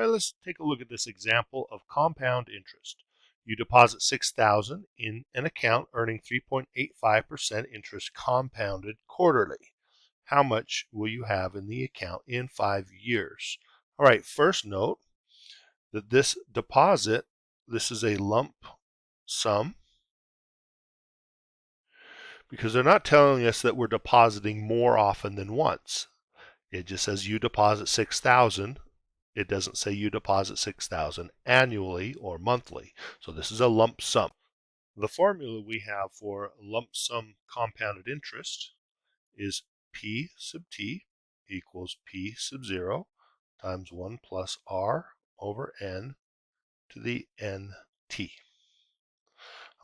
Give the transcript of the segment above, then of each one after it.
All right, let's take a look at this example of compound interest. You deposit $6,000 in an account earning 3.85% interest compounded quarterly. How much will you have in the account in 5 years? All right, first note that this deposit, this is a lump sum, because they're not telling us that we're depositing more often than once. It just says you deposit $6,000. It doesn't say you deposit $6,000 annually or monthly. So this is a lump sum. The formula we have for lump sum compounded interest is P sub t equals P sub 0 times 1 plus R over N to the NT.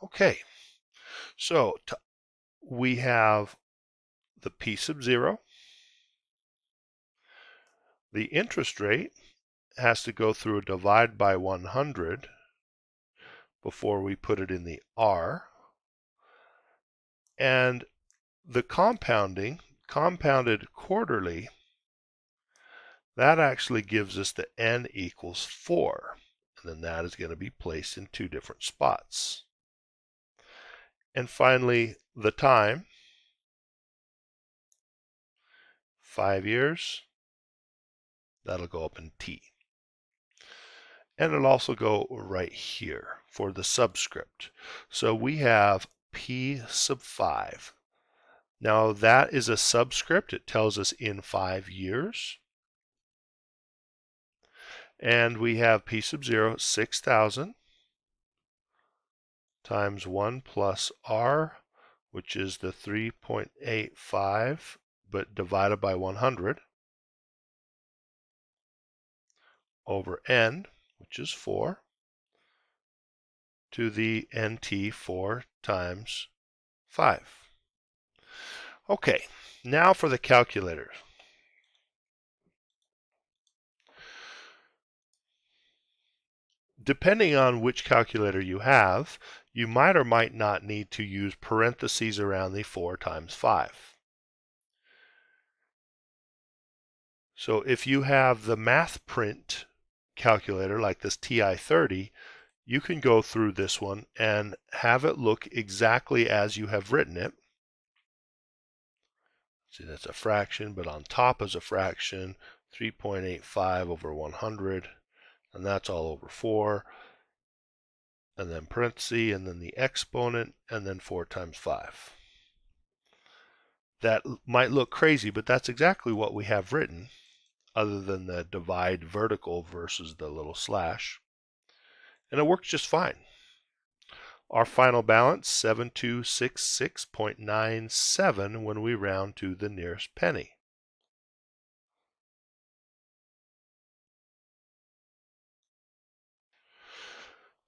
Okay, so we have the P sub 0. The interest rate has to go through a divide by 100 before we put it in the R. And the compounded quarterly, that actually gives us the N equals 4. And then that is going to be placed in 2 different spots. And finally, the time, 5 years, that'll go up in T. And it'll also go right here for the subscript. So we have P sub 5. Now that is a subscript. It tells us in 5 years. And we have P sub 0, 6,000 times 1 plus R, which is the 3.85, but divided by 100, over N, which is 4, to the NT, 4 times 5. Okay, now for the calculator. Depending on which calculator you have, you might or might not need to use parentheses around the 4 times 5. So if you have the math print calculator like this TI-30, you can go through this one and have it look exactly as you have written it. See, that's a fraction, but on top is a fraction, 3.85 over 100, and that's all over 4, and then parenthesis, and then the exponent, and then 4 times 5. That might look crazy, but that's exactly what we have written, other than the divide vertical versus the little slash. And it works just fine. Our final balance, 7266.97 when we round to the nearest penny.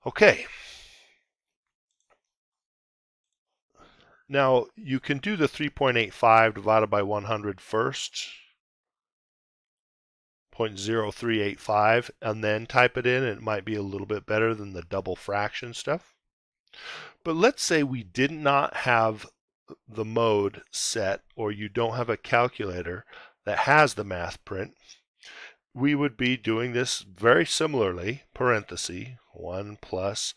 Okay. Now you can do the 3.85 divided by 100 first, 0.0385, and then type it in. It might be a little bit better than the double fraction stuff. But let's say we did not have the mode set, or you don't have a calculator that has the math print. We would be doing this very similarly, parenthesis, 1 plus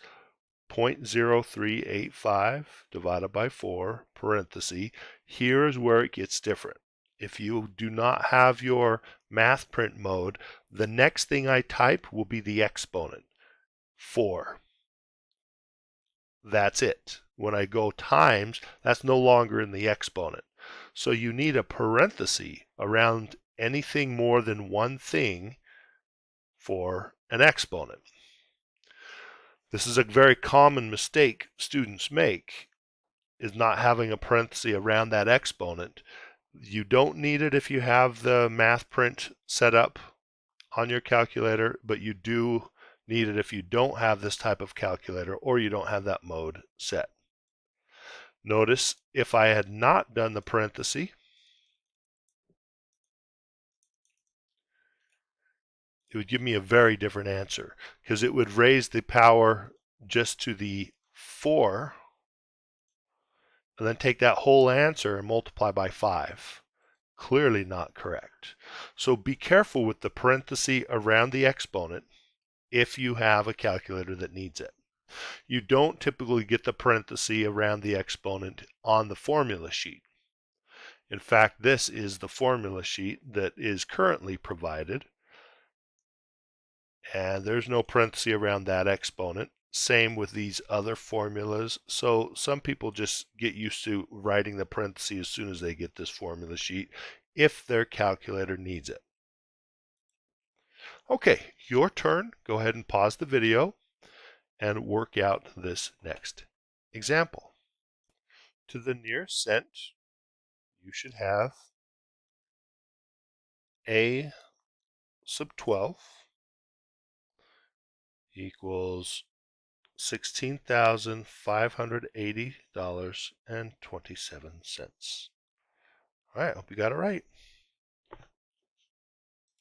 0.0385 divided by 4, parenthesis. Here is where it gets different. If you do not have your math print mode, the next thing I type will be the exponent, 4. That's it. When I go times, that's no longer in the exponent. So you need a parenthesis around anything more than one thing for an exponent. This is a very common mistake students make, is not having a parenthesis around that exponent. You don't need it if you have the math print set up on your calculator, but you do need it if you don't have this type of calculator or you don't have that mode set. Notice if I had not done the parenthesis, it would give me a very different answer, because it would raise the power just to the 4 and then take that whole answer and multiply by 5. clearly not correct. So be careful with the parenthesis around the exponent if you have a calculator that needs it. You don't typically get the parenthesis around the exponent on the formula sheet. In fact, this is the formula sheet that is currently provided, and there's no parenthesis around that exponent. Same with these other formulas. So some people just get used to writing the parentheses as soon as they get this formula sheet if their calculator needs it. Okay, your turn. Go ahead and pause the video and work out this next example. To the nearest cent, you should have a sub 12 equals $16,580.27. All right, I hope you got it right.